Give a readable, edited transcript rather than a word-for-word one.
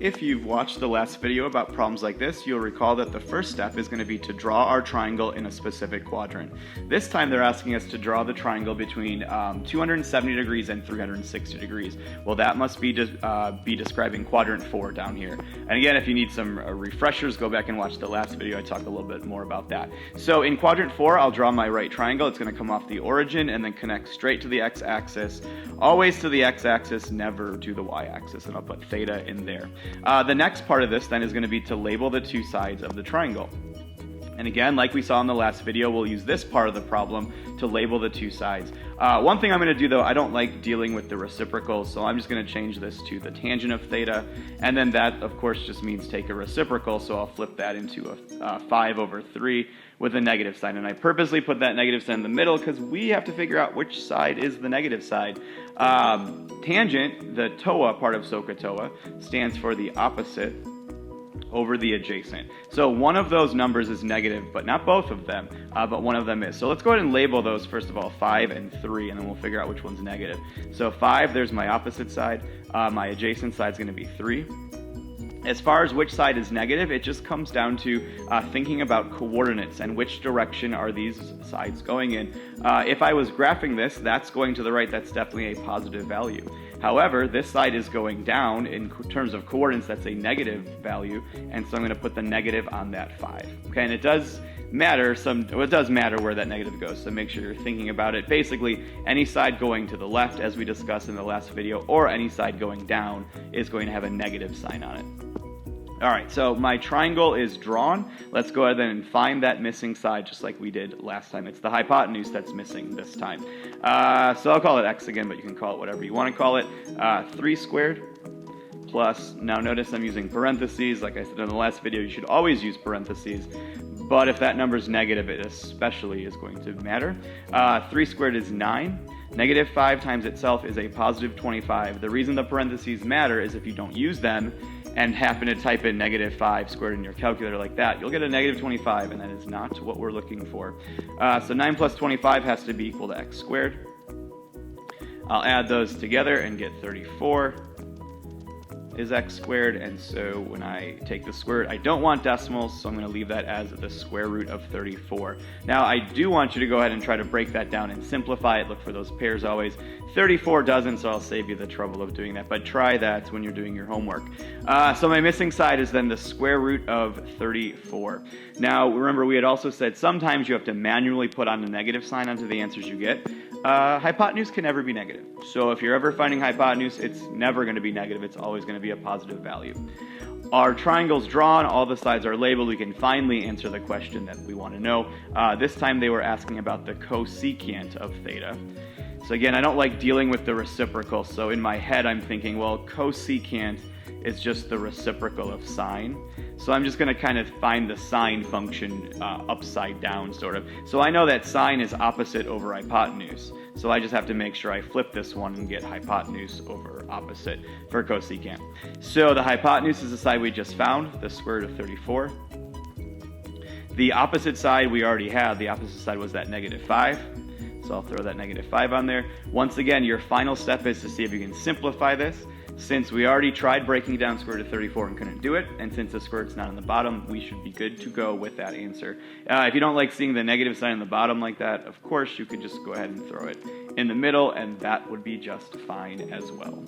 If you've watched the last video about problems like this, you'll recall that the first step is going to be to draw our triangle in a specific quadrant. This time they're asking us to draw the triangle between 270 degrees and 360 degrees. Well, that must be describing quadrant 4 down here. And again, if you need some refreshers, go back and watch the last video. I talk a little bit more about that. So in quadrant 4, I'll draw my right triangle. It's going to come off the origin and then connect straight to the x-axis. Always to the x-axis, never to the y-axis, and I'll put theta in there. The next part of this then is going to be to label the two sides of the triangle. And again, like we saw in the last video, we'll use this part of the problem to label the two sides. One thing I'm going to do though, I don't like dealing with the reciprocals, so I'm just going to change this to the tangent of theta, and then that of course just means take a reciprocal, so I'll flip that into a 5 over 3 with a negative sign. And I purposely put that negative sign in the middle because we have to figure out which side is the negative side. Tangent, the TOA part of SOHCAHTOA, stands for the opposite over the adjacent. So one of those numbers is negative, but not both of them, but one of them is. So let's go ahead and label those, first of all, 5 and 3, and then we'll figure out which one's negative. So 5, there's my opposite side. My adjacent side is going to be 3. As far as which side is negative, it just comes down to thinking about coordinates and which direction are these sides going in. If I was graphing this, that's going to the right, that's definitely a positive value. However, this side is going down. In terms of coordinates, that's a negative value, and so I'm going to put the negative on that 5. Okay, and it does matter it does matter where that negative goes, so make sure you're thinking about it. Basically, any side going to the left, as we discussed in the last video, or any side going down is going to have a negative sign on it. Alright, so my triangle is drawn. Let's go ahead and find that missing side just like we did last time. It's the hypotenuse that's missing this time. So I'll call it x again, but you can call it whatever you want to call it. 3 squared plus, now notice I'm using parentheses. Like I said in the last video, you should always use parentheses. But if that number is negative, it especially is going to matter. 3 squared is 9. Negative 5 times itself is a positive 25. The reason the parentheses matter is if you don't use them and happen to type in negative 5 squared in your calculator like that, you'll get a negative 25, and that is not what we're looking for. So 9 plus 25 has to be equal to x squared. I'll add those together and get 34 is x squared, and so when I take the square root, I don't want decimals, so I'm going to leave that as the square root of 34. Now I do want you to go ahead and try to break that down and simplify it. Look for those pairs always. 34 doesn't, so I'll save you the trouble of doing that, but try that when you're doing your homework. So my missing side is then the square root of 34. Now remember, we had also said sometimes you have to manually put on a negative sign onto the answers you get. Hypotenuse can never be negative. So if you're ever finding hypotenuse, it's never going to be negative. It's always going to be a positive value. Our triangle's drawn, all the sides are labeled. We can finally answer the question that we want to know. This time they were asking about the cosecant of theta. So again, I don't like dealing with the reciprocal, so in my head I'm thinking, well, cosecant is just the reciprocal of sine. So I'm just going to kind of find the sine function upside down, sort of. So I know that sine is opposite over hypotenuse. So I just have to make sure I flip this one and get hypotenuse over opposite for cosecant. So the hypotenuse is the side we just found, the square root of 34. The opposite side we already had. The opposite side was that negative 5. So I'll throw that negative 5 on there. Once again, your final step is to see if you can simplify this. Since we already tried breaking down square root of 34 and couldn't do it, and since the square root's not on the bottom, we should be good to go with that answer. If you don't like seeing the negative sign on the bottom like that, of course you could just go ahead and throw it in the middle, and that would be just fine as well.